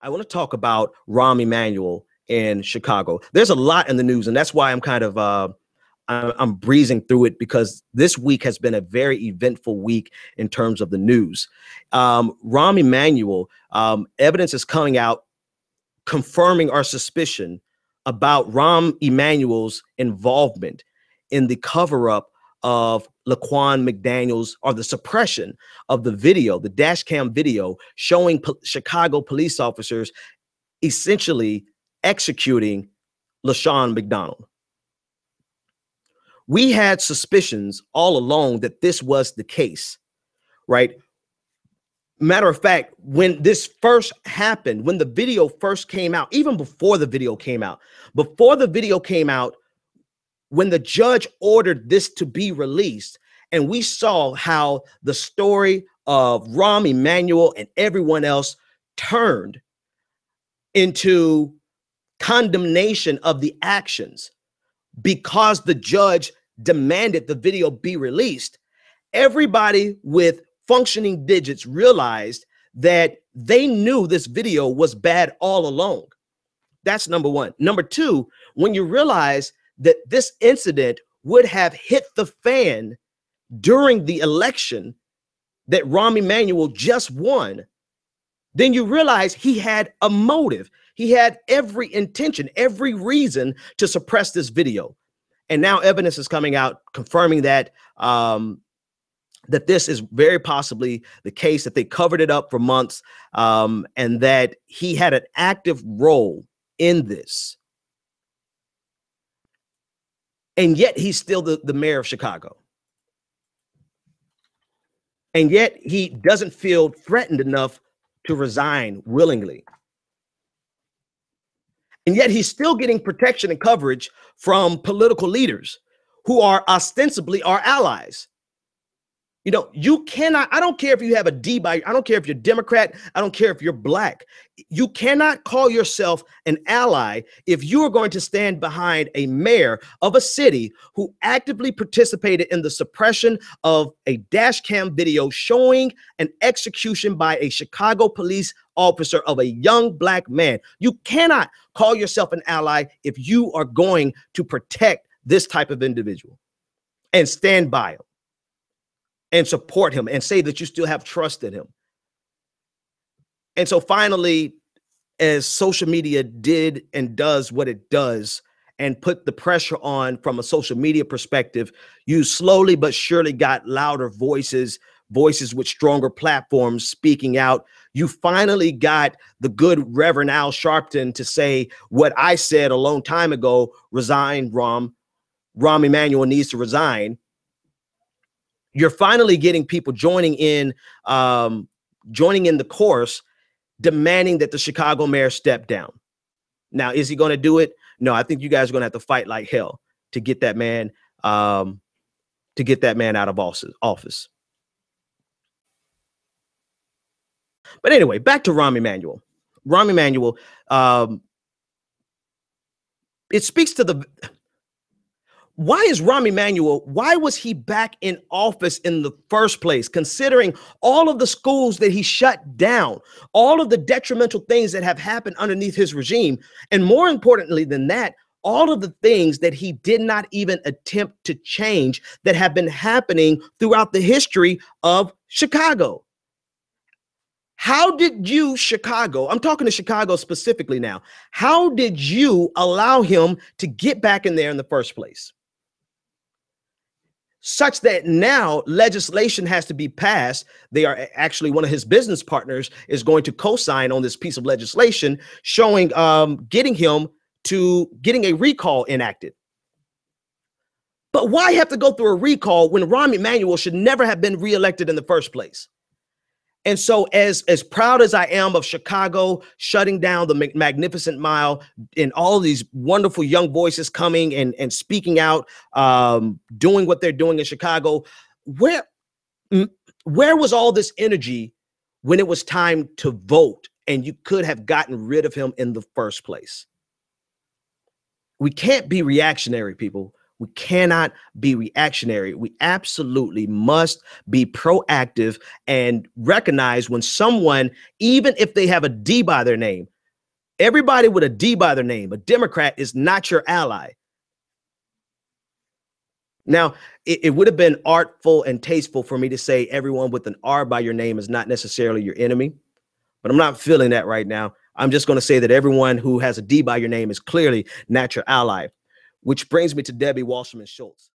I want to talk about Rahm Emanuel in Chicago. There's a lot in the news, and that's why I'm kind of I'm breezing through it, because this week has been a very eventful week in terms of the news. Rahm Emanuel, evidence is coming out confirming our suspicion about Rahm Emanuel's involvement in the cover-up of LaQuan McDonald's, or the suppression of the video, the dash cam video showing Chicago police officers essentially executing LaQuan McDonald. We had suspicions all along that this was the case, right? Matter of fact, when this first happened, when the video first came out, even before the video came out, when the judge ordered this to be released, and we saw how the story of Rahm Emanuel and everyone else turned into condemnation of the actions because the judge demanded the video be released, everybody with functioning digits realized that they knew this video was bad all along. That's number one. Number two, when you realize that this incident would have hit the fan during the election that Rahm Emanuel just won, then you realize he had a motive. He had every intention, every reason to suppress this video. And now evidence is coming out confirming that that this is very possibly the case, that they covered it up for months, and that he had an active role in this. And yet he's still the mayor of Chicago. And yet he doesn't feel threatened enough to resign willingly. And yet he's still getting protection and coverage from political leaders who are ostensibly our allies. You know, you cannot, I don't care if you have a D by, I don't care if you're Democrat, I don't care if you're black. You cannot call yourself an ally if you are going to stand behind a mayor of a city who actively participated in the suppression of a dash cam video showing an execution by a Chicago police officer of a young black man. You cannot call yourself an ally if you are going to protect this type of individual and stand by him and support him and say that you still have trust in him. And so finally, as social media did and does what it does and put the pressure on from a social media perspective, you slowly but surely got louder voices with stronger platforms speaking out. You finally got the good Reverend Al Sharpton to say what I said a long time ago: resign, Rahm Emanuel needs to resign. You're finally getting people joining in the chorus, demanding that the Chicago mayor step down. Now, is he going to do it? No, I think you guys are going to have to fight like hell to get that man out of office. But anyway, back to Rahm Emanuel. Rahm Emanuel, it speaks to the. Why is Rahm Emanuel, why was he back in office in the first place, considering all of the schools that he shut down, all of the detrimental things that have happened underneath his regime, and more importantly than that, all of the things that he did not even attempt to change that have been happening throughout the history of Chicago? How did you, Chicago, I'm talking to Chicago specifically now, how did you allow him to get back in there in the first place? Such that now legislation has to be passed. They are actually, one of his business partners is going to co-sign on this piece of legislation showing, getting a recall enacted. But why have to go through a recall when Rahm Emanuel should never have been reelected in the first place? And so as proud as I am of Chicago shutting down the Magnificent Mile and all these wonderful young voices coming and speaking out, doing what they're doing in Chicago, where was all this energy when it was time to vote and you could have gotten rid of him in the first place? We can't be reactionary, people. We cannot be reactionary. We absolutely must be proactive and recognize when someone, even if they have a D by their name, everybody with a D by their name, a Democrat is not your ally. Now, it would have been artful and tasteful for me to say everyone with an R by your name is not necessarily your enemy, but I'm not feeling that right now. I'm just going to say that everyone who has a D by your name is clearly not your ally, which brings me to Debbie Wasserman Schultz.